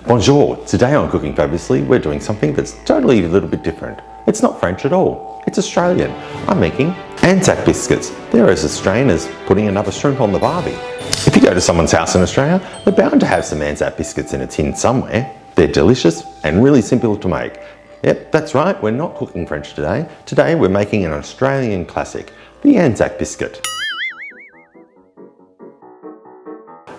Bonjour, today on Cooking Fabulously we're doing something that's totally a little bit different. It's not French at all, it's Australian. I'm making Anzac Biscuits. They're as Australian as putting another shrimp on the barbie. If you go to someone's house in Australia, they're bound to have some Anzac Biscuits in a tin somewhere. They're delicious and really simple to make. Yep, that's right, we're not cooking French today. Today we're making an Australian classic, the Anzac Biscuit.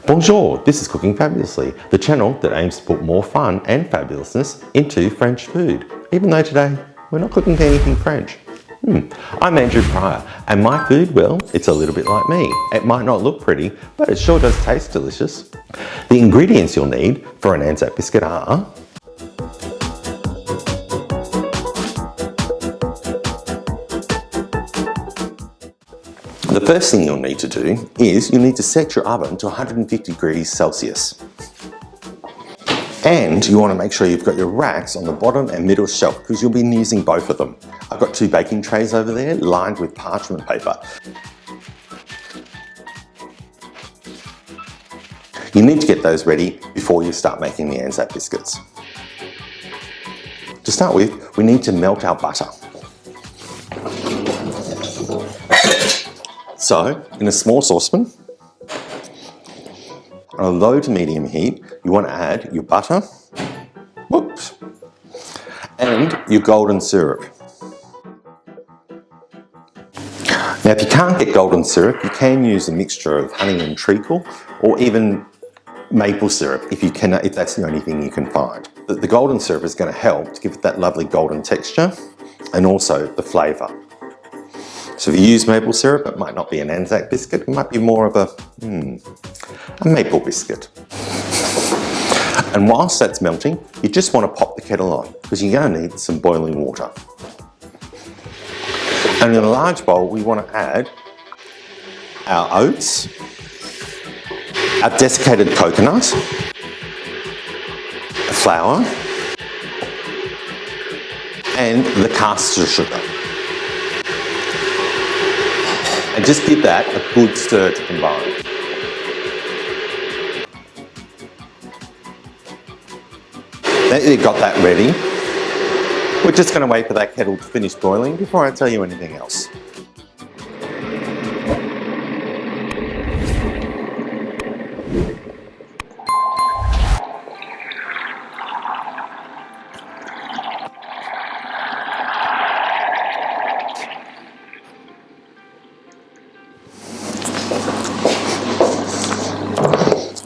Bonjour, this is Cooking Fabulously, the channel that aims to put more fun and fabulousness into French food, even though today we're not cooking anything French. I'm Andrew Pryor, and my food, well, it's a little bit like me. It might not look pretty, but it sure does taste delicious. The ingredients you'll need for an Anzac biscuit are the first thing you'll need to do is you need to set your oven to 150 degrees Celsius. And you want to make sure you've got your racks on the bottom and middle shelf because you'll be using both of them. I've got 2 baking trays over there lined with parchment paper. You need to get those ready before you start making the Anzac biscuits. To start with, we need to melt our butter. So, in a small saucepan, on a low to medium heat, you want to add your butter, and your golden syrup. Now, if you can't get golden syrup, you can use a mixture of honey and treacle, or even maple syrup if that's the only thing you can find. The golden syrup is going to help to give it that lovely golden texture and also the flavour. So if you use maple syrup, it might not be an Anzac biscuit, it might be more of a maple biscuit. And whilst that's melting, you just want to pop the kettle on because you're going to need some boiling water. And in a large bowl, we want to add our oats, our desiccated coconut, flour, and the caster sugar. And just give that a good stir to combine. Now that you've got that ready, we're just going to wait for that kettle to finish boiling before I tell you anything else.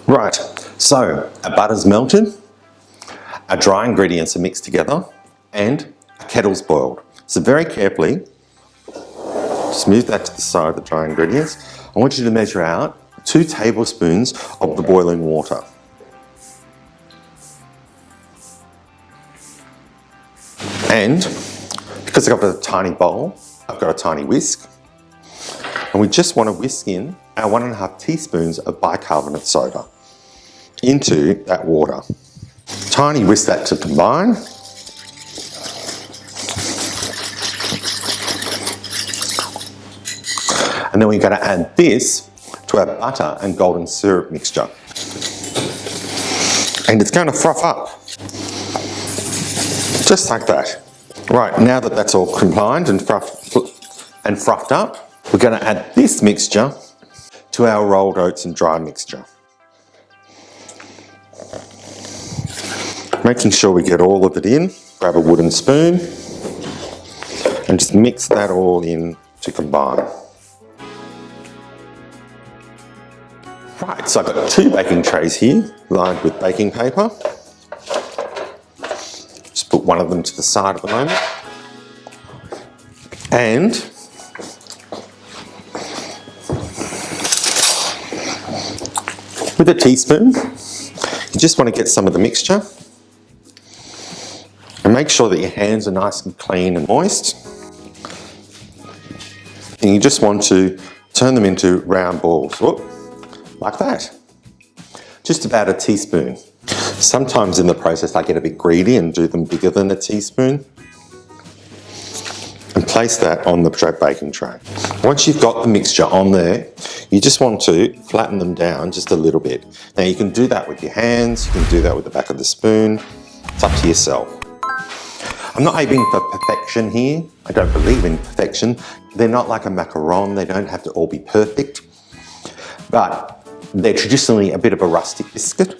Right, so our butter's melted, our dry ingredients are mixed together, and our kettle's boiled. So very carefully, just move that to the side, the dry ingredients. I want you to measure out 2 tablespoons of the boiling water. And because I've got a tiny bowl, I've got a tiny whisk, and we just want to whisk in our 1.5 teaspoons of bicarbonate soda into that water. Tiny whisk that to combine. And then we're going to add this to our butter and golden syrup mixture. And it's going to froth up. Just like that. Right, now that that's all combined and frothed up, we're going to add this mixture to our rolled oats and dry mixture. Making sure we get all of it in. Grab a wooden spoon and just mix that all in to combine. Right, so I've got 2 baking trays here lined with baking paper. Just put one of them to the side at the moment. And with a teaspoon, you just want to get some of the mixture. And make sure that your hands are nice and clean and moist. And you just want to turn them into round balls. Whoop, like that. Just about a teaspoon. Sometimes in the process I get a bit greedy and do them bigger than a teaspoon. And place that on the baking tray. Once you've got the mixture on there, you just want to flatten them down just a little bit. Now you can do that with your hands, you can do that with the back of the spoon. It's up to yourself. I'm not aiming for perfection here. I don't believe in perfection. They're not like a macaron. They don't have to all be perfect, but they're traditionally a bit of a rustic biscuit.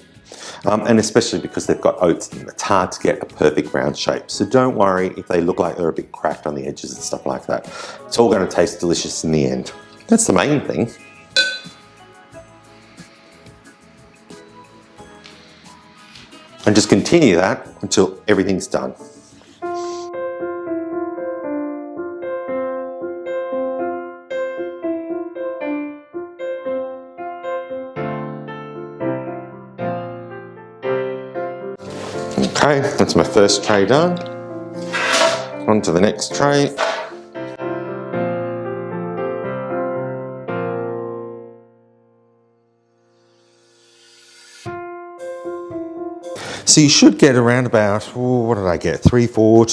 And especially because they've got oats in them, it's hard to get a perfect round shape. So don't worry if they look like they're a bit cracked on the edges and stuff like that. It's all going to taste delicious in the end. That's the main thing. And just continue that until everything's done. Okay, that's my first tray done. On to the next tray. So you should get around about, what did I get? 24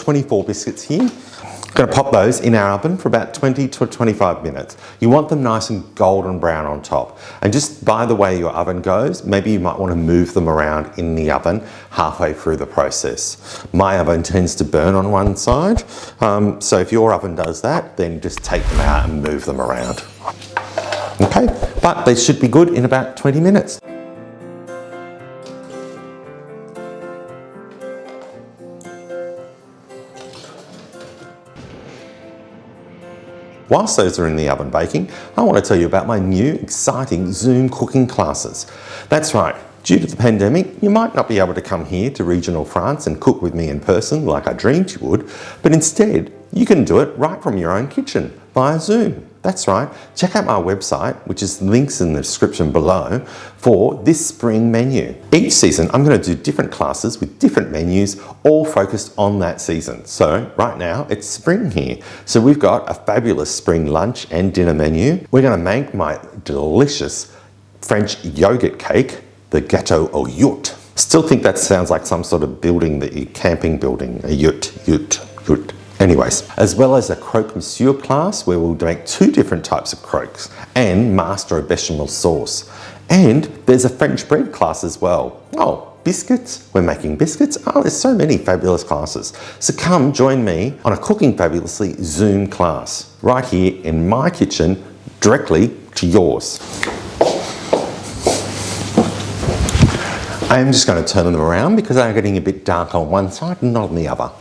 biscuits here. I'm going to pop those in our oven for about 20 to 25 minutes. You want them nice and golden brown on top. And just by the way your oven goes, maybe you might want to move them around in the oven halfway through the process. My oven tends to burn on one side. So if your oven does that, then just take them out and move them around. Okay, but they should be good in about 20 minutes. Whilst those are in the oven baking, I want to tell you about my new exciting Zoom cooking classes. That's right, due to the pandemic, you might not be able to come here to regional France and cook with me in person like I dreamed you would, but instead, you can do it right from your own kitchen via Zoom. That's right, check out my website, which is links in the description below, for this spring menu. Each season, I'm going to do different classes with different menus, all focused on that season. So right now, it's spring here. So we've got a fabulous spring lunch and dinner menu. We're going to make my delicious French yogurt cake, the gâteau aux yurt. Still think that sounds like some sort of building, the camping building, a yurt. Anyways, as well as a croque monsieur class where we'll make 2 different types of croques and master a bechamel sauce. And there's a French bread class as well. Oh, biscuits, we're making biscuits. Oh, there's so many fabulous classes. So come join me on a Cooking Fabulously Zoom class right here in my kitchen, directly to yours. I am just going to turn them around because they're getting a bit dark on one side and not on the other.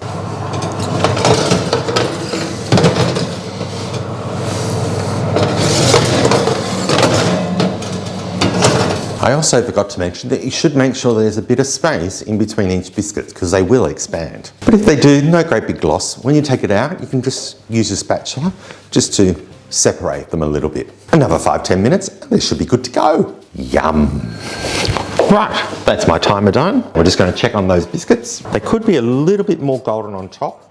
I also forgot to mention that you should make sure there's a bit of space in between each biscuit because they will expand. But if they do, no great big loss. When you take it out, you can just use a spatula just to separate them a little bit. Another 5-10 minutes and they should be good to go. Yum. Right, that's my timer done. We're just going to check on those biscuits. They could be a little bit more golden on top.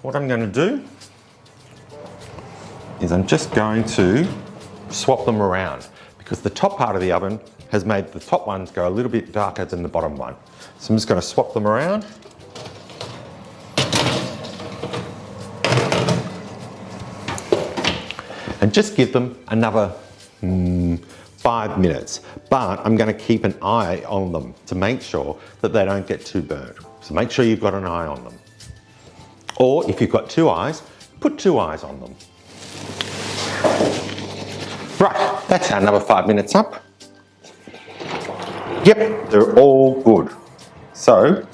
What I'm going to do is I'm just going to swap them around because the top part of the oven has made the top ones go a little bit darker than the bottom one. So I'm just going to swap them around. And just give them another 5 minutes. But I'm going to keep an eye on them to make sure that they don't get too burnt. So make sure you've got an eye on them. Or if you've got 2 eyes, put 2 eyes on them. Right, that's another 5 minutes up. Yep, they're all good. So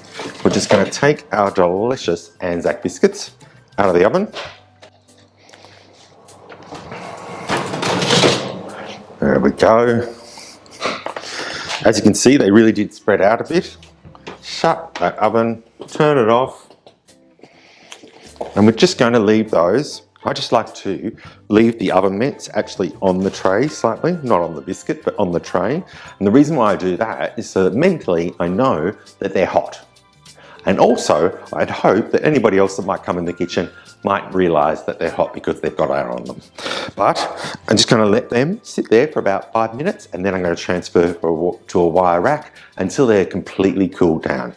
we're just going to take our delicious Anzac biscuits out of the oven. There we go. As you can see, they really did spread out a bit. Shut that oven, turn it off. And we're just going to leave those. I just like to leave the oven mitts actually on the tray slightly, not on the biscuit, but on the tray. And the reason why I do that is so that mentally I know that they're hot. And also, I'd hope that anybody else that might come in the kitchen might realise that they're hot because they've got air on them. But I'm just going to let them sit there for about 5 minutes, and then I'm going to transfer to a wire rack until they're completely cooled down.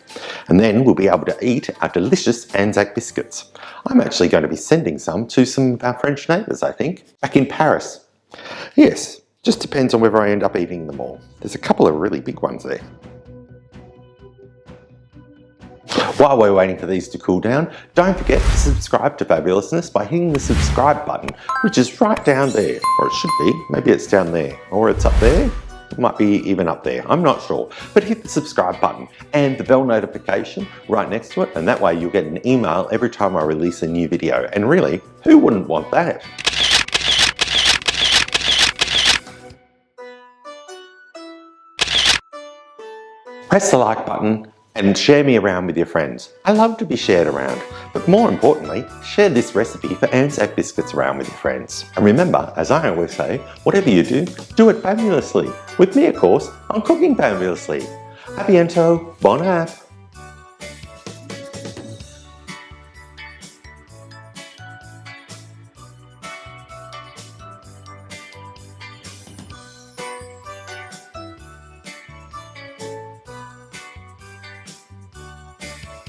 And then we'll be able to eat our delicious Anzac biscuits. I'm actually going to be sending some to some of our French neighbours, I think, back in Paris. Yes, just depends on whether I end up eating them all. There's a couple of really big ones there. While we're waiting for these to cool down, don't forget to subscribe to Fabulousness by hitting the subscribe button, which is right down there, or it should be. Maybe it's down there, or it's up there. It might be even up there, I'm not sure. But hit the subscribe button and the bell notification right next to it, and that way you'll get an email every time I release a new video. And really, who wouldn't want that? Press the like button and share me around with your friends. I love to be shared around, but more importantly, share this recipe for Anzac biscuits around with your friends. And remember, as I always say, whatever you do it fabulously. With me, of course, I'm cooking fabulously. A bientôt, bon app.